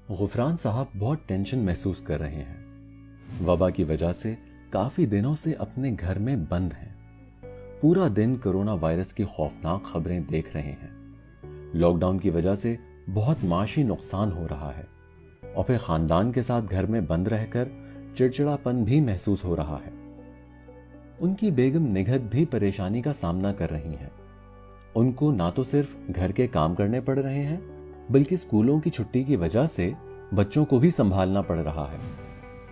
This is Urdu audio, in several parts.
غفران صاحب بہت ٹینشن محسوس کر رہے ہیں۔ وبا کی وجہ سے کافی دنوں سے اپنے گھر میں بند ہیں۔ پورا دن کرونا وائرس کی خوفناک خبریں دیکھ رہے ہیں۔ لاک ڈاؤن کی وجہ سے بہت معاشی نقصان ہو رہا ہے اور پھر خاندان کے ساتھ گھر میں بند رہ کر چڑچڑاپن بھی محسوس ہو رہا ہے۔ ان کی بیگم نگہت بھی پریشانی کا سامنا کر رہی ہیں۔ ان کو نہ تو صرف گھر کے کام کرنے پڑ رہے ہیں بلکہ اسکولوں کی چھٹی کی وجہ سے بچوں کو بھی سنبھالنا پڑ رہا ہے۔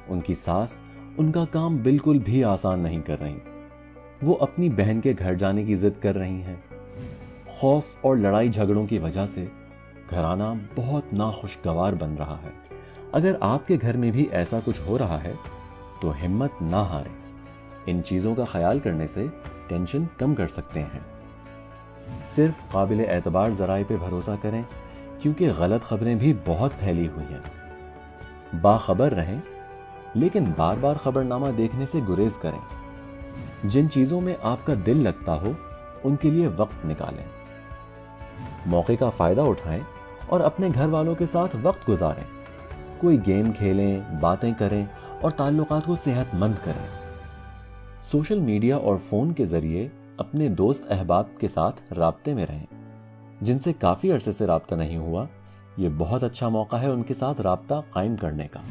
ان کی ساس ان کا کام بالکل بھی آسان نہیں کر رہی۔ وہ اپنی بہن کے گھر جانے کی ضد کر رہی ہیں۔ خوف اور لڑائی جھگڑوں کی وجہ سے گھرانہ بہت ناخوشگوار بن رہا ہے۔ اگر آپ کے گھر میں بھی ایسا کچھ ہو رہا ہے تو ہمت نہ ہاریں۔ ان چیزوں کا خیال کرنے سے ٹینشن کم کر سکتے ہیں۔ صرف قابل اعتبار ذرائع پہ بھروسہ کریں کیونکہ غلط خبریں بھی بہت پھیلی ہوئی ہیں۔ باخبر رہیں لیکن بار بار خبرنامہ دیکھنے سے گریز کریں۔ جن چیزوں میں آپ کا دل لگتا ہو ان کے لیے وقت نکالیں۔ موقع کا فائدہ اٹھائیں اور اپنے گھر والوں کے ساتھ وقت گزاریں۔ کوئی گیم کھیلیں، باتیں کریں اور تعلقات کو صحت مند کریں۔ سوشل میڈیا اور فون کے ذریعے اپنے دوست احباب کے ساتھ رابطے میں رہیں۔ جن سے کافی عرصے سے رابطہ نہیں ہوا، یہ بہت اچھا موقع ہے ان کے ساتھ رابطہ قائم کرنے کا۔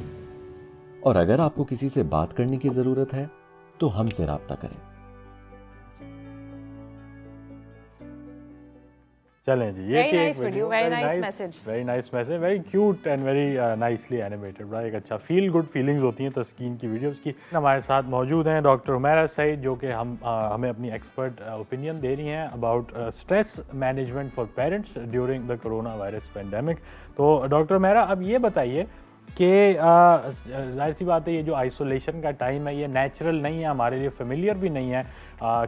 اور اگر آپ کو کسی سے بات کرنے کی ضرورت ہے تو ہم سے رابطہ کریں۔ چلیں جی، یہ very nice message, very cute and very nicely animated, بڑا ایک اچھا فیل گڈ فیلنگز ہوتی ہیں تسکین کی ویڈیوز کی۔ ہمارے ساتھ موجود ہیں ڈاکٹر عمیرہ سعید جو کہ ہمیں اپنی ایکسپرٹ اوپینین دے رہی ہیں about stress management for parents during the corona virus pandemic. تو ڈاکٹر عمیرہ اب یہ بتائیے کہ ظاہر سی بات ہے یہ جو آئسولیشن کا ٹائم ہے یہ نیچرل نہیں ہے، ہمارے لیے فیملیئر بھی نہیں ہے۔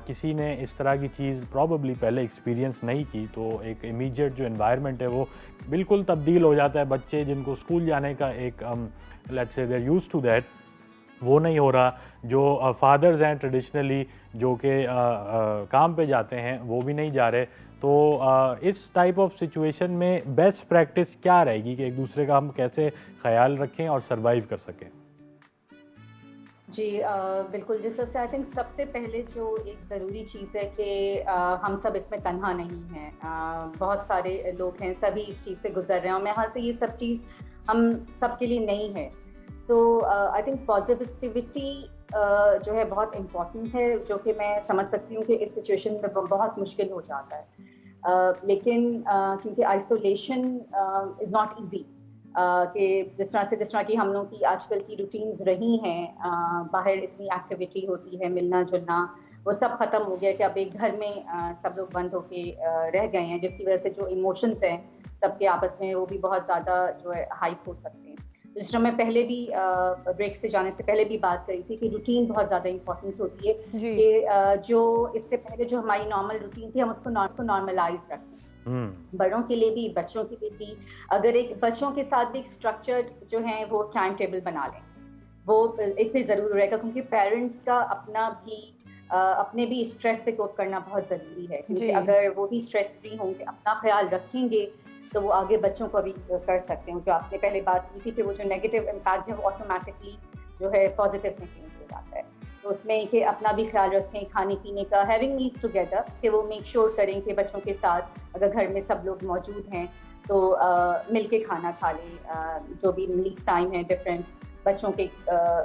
کسی نے اس طرح کی چیز پروبیبلی پہلے ایکسپیرینس نہیں کی تو ایک امیجیٹ جو انوائرمنٹ ہے وہ بالکل تبدیل ہو جاتا ہے۔ بچے جن کو اسکول جانے کا ایک لیٹس سے they are used to that وہ نہیں ہو رہا، جو فادرز ہیں ٹریڈیشنلی جو کہ کام پہ جاتے ہیں وہ بھی نہیں جا رہے۔ تو اس ٹائپ آف سچویشن میں بیسٹ پریکٹس کیا رہے گی کہ ایک دوسرے کا ہم کیسے خیال رکھیں اور سروائیو کر سکیں؟ جی بالکل، جس سے آئی تھنک سب سے پہلے جو ایک ضروری چیز ہے کہ ہم سب اس میں تنہا نہیں ہیں، بہت سارے لوگ ہیں، سبھی اس چیز سے گزر رہے ہیں اور میں یہاں سے یہ سب چیز ہم سب کے لیے نہیں ہے۔ سو آئی تھنک پازیٹیوٹی جو ہے بہت امپورٹنٹ ہے، جو کہ میں سمجھ سکتی ہوں کہ اس سچویشن میں بہت مشکل ہو جاتا ہے، لیکن کیونکہ آئسولیشن از ناٹ ایزی، کہ جس طرح کی ہم لوگوں کی آج کل کی روٹینز رہی ہیں، باہر اتنی ایکٹیویٹی ہوتی ہے، ملنا جلنا وہ سب ختم ہو گیا کہ اب ایک گھر میں سب لوگ بند ہو کے رہ گئے ہیں، جس کی وجہ سے جو ایموشنس ہیں سب کے آپس میں وہ بھی بہت زیادہ جو ہے ہائپ ہو سکتے ہیں۔ جس طرح میں پہلے بھی بریک سے جانے سے پہلے بھی بات کری تھی کہ روٹین بہت زیادہ امپورٹنٹ ہوتی ہے کہ جو اس سے پہلے جو ہماری نارمل روٹین تھی ہم اس کو نارملائز رکھیں، بڑوں کے لیے بھی بچوں کے لیے بھی۔ اگر ایک بچوں کے ساتھ بھی ایک اسٹرکچرڈ جو ہے وہ ٹائم ٹیبل بنا لیں، وہ ایک بھی ضرور رہے گا، کیونکہ پیرنٹس کا اپنے بھی اسٹریس سے کوپ کرنا بہت ضروری ہے، کیونکہ اگر وہ بھی اسٹریس فری ہوں گے، اپنا خیال رکھیں گے تو وہ آگے بچوں کو بھی کر سکتے ہیں۔ جو آپ نے پہلے بات کی تھی کہ وہ جو نیگیٹو امپیکٹ ہے وہ آٹومیٹکلی جو ہے پازیٹیو میں چینج ہو جاتا ہے، تو اس میں کہ اپنا بھی خیال رکھیں، کھانے پینے کا، ہیونگ میلز ٹوگیدر، کہ وہ میک شیور کریں کہ بچوں کے ساتھ اگر گھر میں سب لوگ موجود ہیں تو مل کے کھانا کھا لیں، جو بھی میلز ٹائم ہے ڈفرینٹ بچوں کے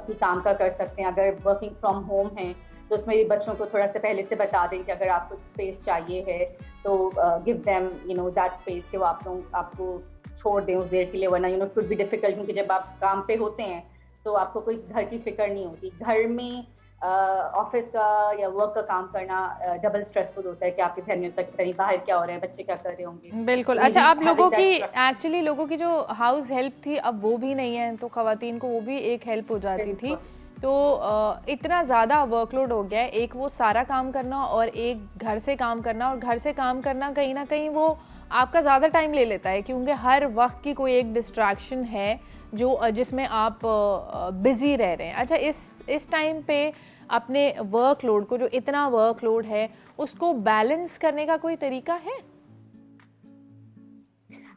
بھی کام کا کر سکتے ہیں۔ اگر ورکنگ فرام ہوم ہیں تو اس میں بھی بچوں کو تھوڑا سا پہلے سے بتا دیں کہ اگر آپ کو اسپیس چاہیے ہے تو گیو دیم دیٹ اسپیس، کہ وہ آپ کو چھوڑ دیں اس دیر کے لیے، ورنہ could be difficult، کیونکہ جب آپ کام پہ ہوتے ہیں تو آپ کو کوئی گھر کی فکر نہیں ہوتی۔ گھر میں آفس کا یا ورک کا کام کرنا ڈبل اسٹریسفل ہوتا ہے کہ آپ کے ذہن میں تک کہیں باہر کیا ہو رہا ہے، بچے کیا کر رہے ہوں گے۔ بالکل۔ اچھا، آپ لوگوں کی ایکچولی لوگوں کی جو ہاؤس ہیلپ تھی اب وہ بھی نہیں ہے، تو خواتین کو وہ بھی ایک ہیلپ ہو جاتی تھی۔ تو اتنا زیادہ ورک لوڈ ہو گیا ہے، ایک وہ سارا کام کرنا اور ایک گھر سے کام کرنا، اور گھر سے کام کرنا کہیں نہ کہیں وہ آپ کا زیادہ ٹائم لے لیتا ہے، کیونکہ ہر وقت کی کوئی ایک ڈسٹریکشن ہے جس میں آپ بزی رہ رہے ہیں۔ اچھا، اس ٹائم پہ اپنے ورک لوڈ کو، جو اتنا ورک لوڈ ہے، اس کو بیلنس کرنے کا کوئی طریقہ ہے؟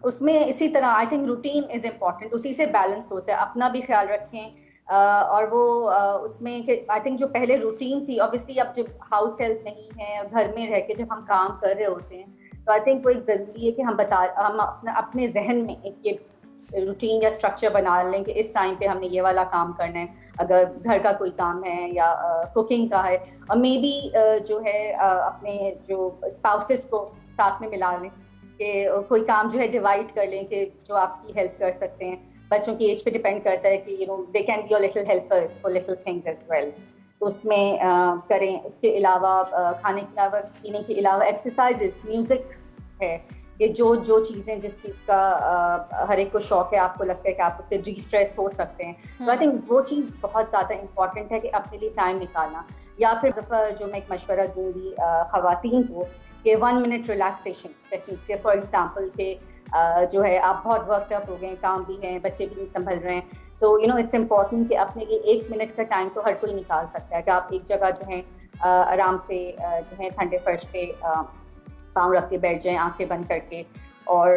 اس میں اسی طرح I think routine is important, اسی سے بیلنس ہوتا ہے. اپنا بھی خیال رکھیں, اور وہ اس میں آئی تھنک جو پہلے روٹین تھی, اوبیسلی اب جب ہاؤس ہیلپ نہیں ہے, گھر میں رہ کے جب ہم کام کر رہے ہوتے ہیں, تو آئی تھنک وہ ایک ضروری ہے کہ ہم اپنے ذہن میں ایک یہ روٹین یا اسٹرکچر بنا لیں کہ اس ٹائم پہ ہم نے یہ والا کام کرنا ہے, اگر گھر کا کوئی کام ہے یا کوکنگ کا ہے, اور مے بی جو ہے اپنے جو اسپاؤسز کو ساتھ میں ملا لیں کہ کوئی کام جو ہے ڈیوائڈ کر لیں کہ جو آپ کی ہیلپ کر سکتے ہیں. بچوں کی ایج پہ ڈیپینڈ کرتا ہے کہ they can be your little helpers for little things as well, تو اس میں کریں. اس کے علاوہ کھانے کے علاوہ پینے کے علاوہ ایکسرسائزز, میوزک ہے, کہ جو چیزیں جس چیز کا ہر ایک کو شوق ہے, آپ کو لگتا ہے کہ آپ اس سے ڈی اسٹریس ہو سکتے ہیں, تو آئی تھنک وہ چیز بہت زیادہ امپورٹنٹ ہے کہ اپنے لیے ٹائم نکالنا. یا پھر جو میں ایک مشورہ دوں گی خواتین کو کہ 1 منٹ ریلیکسیشن ٹیکنیک سے, فار ایگزامپل کہ جو ہے آپ بہت ورک اپ ہو گئے, کام بھی ہیں, بچے بھی نہیں سنبھل رہے ہیں, سو اٹس امپورٹنٹ کہ اپنے لیے 1 منٹ کا ٹائم تو ہر کوئی نکال سکتا ہے کہ آپ ایک جگہ جو ہے آرام سے جو ہے ٹھنڈے فرش پہ پاؤں رکھ کے بیٹھ جائیں, آنکھیں بند کر کے, اور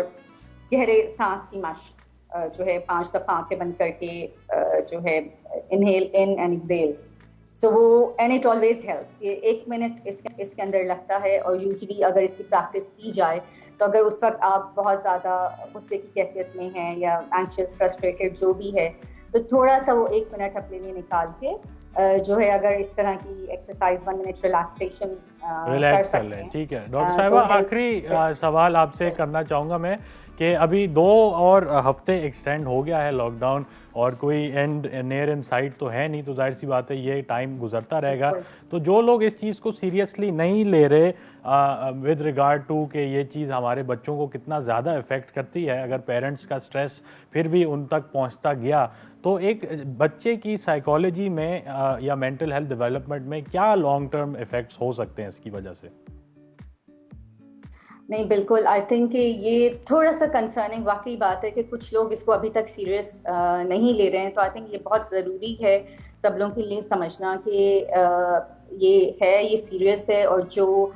گہرے سانس کی مشق جو ہے 5 دفعہ آنکھیں بند کر کے جو ہے انہیل ان اینڈ ایکزیل. سو وہ اینڈ اٹ آلویز ہیلپ. یہ 1 منٹ اس کے اندر لگتا ہے, اور یوزلی اگر اس کی پریکٹس کی جائے تو اگر اس وقت آپ بہت زیادہ غصے کی کیفیت میں ہیں یا اینکشیس فرسٹریٹڈ جو بھی ہے, تو تھوڑا سا وہ 1 منٹ اپنے لیے نکال کے جو ہے اگر اس طرح کی ایکسرسائز 1 منٹ ریلیکسیشن ریلیکس کر لیں. ٹھیک ہے ڈاکٹر صاحبہ, آخری سوال آپ سے کرنا چاہوں گا میں کہ ابھی 2 اور ہفتے ایکسٹینڈ ہو گیا ہے لاک ڈاؤن, اور کوئی اینڈ نیئر ان سائٹ تو ہے نہیں, تو ظاہر سی بات ہے یہ ٹائم گزرتا رہے گا. تو جو لوگ اس چیز کو سیریسلی نہیں لے رہے ود ریگارڈ ٹو کہ یہ چیز ہمارے بچوں کو کتنا زیادہ افیکٹ کرتی ہے, اگر پیرنٹس کا سٹریس پھر بھی ان تک پہنچتا گیا, تو ایک بچے کی سائیکالوجی میں یا مینٹل ہیلتھ ڈیولپمنٹ میں کیا لانگ ٹرم ایفیکٹس ہو سکتے ہیں اس کی وجہ سے؟ نہیں بالکل, آئی تھنک کہ یہ تھوڑا سا کنسرننگ واقعی بات ہے کہ کچھ لوگ اس کو ابھی تک سیریس نہیں لے رہے ہیں. تو آئی تھنک یہ بہت ضروری ہے سب لوگوں کے لیے سمجھنا کہ یہ سیریس ہے, اور جو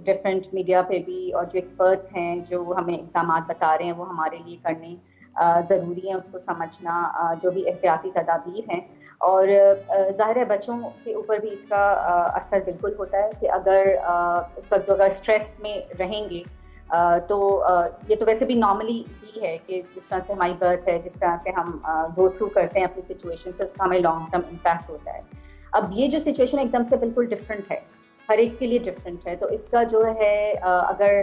ڈفرینٹ میڈیا پہ بھی اور جو ایکسپرٹس ہیں جو ہمیں اقدامات بتا رہے ہیں وہ ہمارے لیے کرنے ضروری ہیں, اس کو سمجھنا, جو بھی احتیاطی تدابیر ہیں. اور ظاہر ہے بچوں کے اوپر بھی اس کا اثر بالکل ہوتا ہے کہ اگر اس وقت جو اگر اسٹریس میں رہیں گے تو یہ تو ویسے بھی نارملی ہی ہے کہ جس طرح سے ہماری برتھ ہے, جس طرح سے ہم گو تھرو کرتے ہیں اپنی سچویشن سے, اس کا ہمیں لانگ ٹرم امپیکٹ ہوتا ہے. اب یہ جو سچویشن ایک دم سے بالکل ڈفرینٹ ہے, ہر ایک کے لیے ڈفرینٹ ہے, تو اس کا جو ہے اگر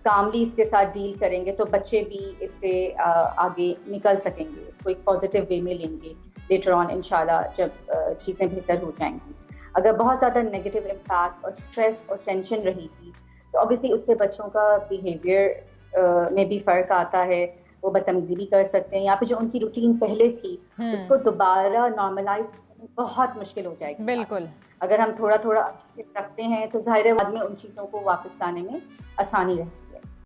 کاملی اس کے ساتھ ڈیل کریں گے تو بچے بھی اس سے آگے نکل سکیں گے, اس کو ایک پازیٹیو وے میں لیں گے لیٹر آن انشاءاللہ جب چیزیں بہتر ہو جائیں گی. اگر بہت زیادہ نیگیٹو امپیکٹ اور اسٹریس اور ٹینشن رہی تھی تو اوبیسلی اس سے بچوں کا بیہیویئر میں بھی فرق آتا ہے, وہ بدتمیزی بھی کر سکتے ہیں, یا پھر جو ان کی روٹین پہلے تھی اس کو دوبارہ نارملائز بہت مشکل ہو جائے گی. بالکل, اگر ہم تھوڑا رکھتے ہیں تو ظاہر ہے بعد میں ان چیزوں کو واپس لانے میں آسانی رہتی ہے.